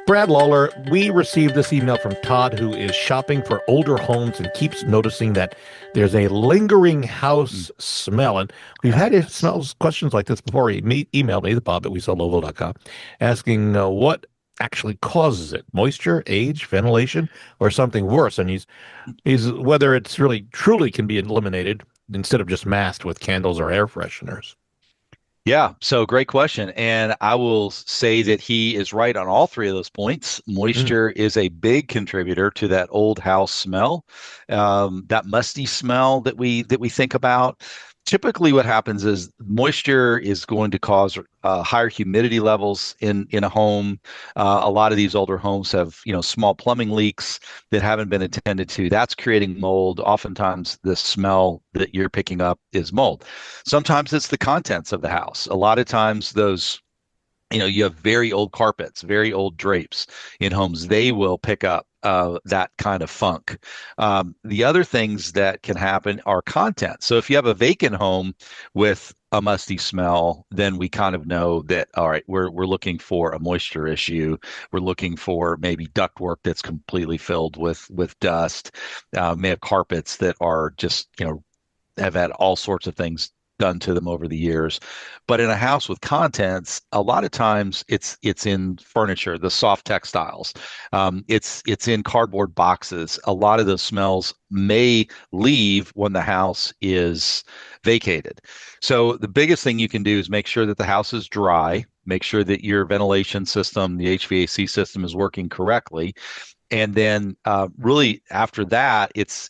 Brad Lawler, we received this email from Todd, who is shopping for older homes and keeps noticing that there's a lingering Mm. house smell. And we've Ah, had him yes. smells questions like this before. Emailed me, the Bob at WeSellLocal.com, asking what actually causes it: moisture, age, ventilation, or something worse. And he's whether it's really truly can be eliminated instead of just masked with candles or air fresheners. Yeah, so great question. And I will say that he is right on all three of those points. Mm. Moisture is a big contributor to that old house smell, that musty smell that we think about. Typically, what happens is moisture is going to cause higher humidity levels in a home. A lot of these older homes have, small plumbing leaks that haven't been attended to. That's creating mold. Oftentimes, the smell that you're picking up is mold. Sometimes it's the contents of the house. A lot of times those, you have very old carpets, very old drapes in homes. They will pick up that kind of funk. The other things that can happen are content. So if you have a vacant home with a musty smell, then we kind of know that, all right, we're looking for a moisture issue. We're looking for maybe ductwork that's completely filled with dust. May have carpets that are just, have had all sorts of things done to them over the years. But in a house with contents, a lot of times it's in furniture, the soft textiles. It's in cardboard boxes. A lot of those smells may leave when the house is vacated. So the biggest thing you can do is make sure that the house is dry. Make sure that your ventilation system, the HVAC system, is working correctly. And then really after that, it's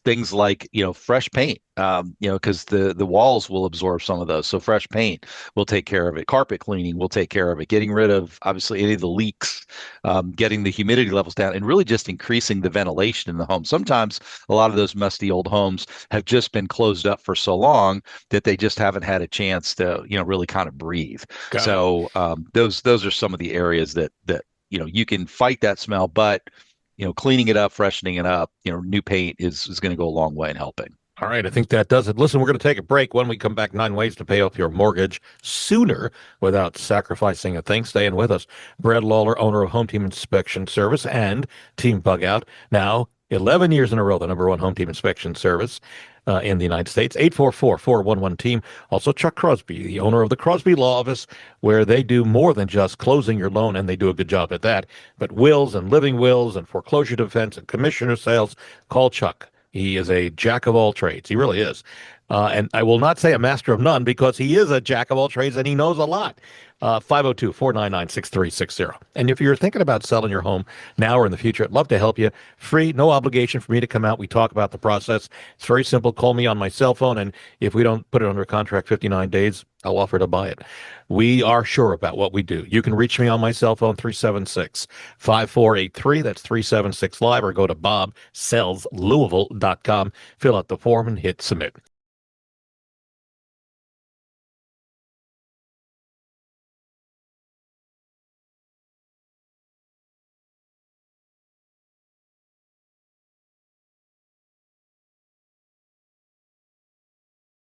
things like fresh paint, because the walls will absorb some of those. So fresh paint will take care of it. Carpet cleaning will take care of it. Getting rid of obviously any of the leaks, getting the humidity levels down, and really just increasing the ventilation in the home. Sometimes a lot of those musty old homes have just been closed up for so long that they just haven't had a chance to really kind of breathe. Got it. So those are some of the areas that you can fight that smell, but cleaning it up, freshening it up, new paint is going to go a long way in helping. All right, I think that does it. Listen, we're going to take a break. When we come back, 9 ways to pay off your mortgage sooner without sacrificing a thing. Staying with us. Brad Lawler, owner of Home Team Inspection Service and Team Bug Out. Now, 11 years in a row, the number one home team inspection service in the United States. 844-411-TEAM. Also, Chuck Crosby, the owner of the Crosby Law Office, where they do more than just closing your loan, and they do a good job at that, but wills and living wills and foreclosure defense and commissioner sales. Call Chuck. He is a jack of all trades. He really is. And I will not say a master of none because he is a jack of all trades and he knows a lot. 502-499-6360. And if you're thinking about selling your home now or in the future, I'd love to help you. Free, no obligation for me to come out. We talk about the process. It's very simple. Call me on my cell phone, and if we don't put it under contract 59 days, I'll offer to buy it. We are sure about what we do. You can reach me on my cell phone, 376-5483. That's 376 live, or go to bobsellslouisville.com. Fill out the form and hit submit.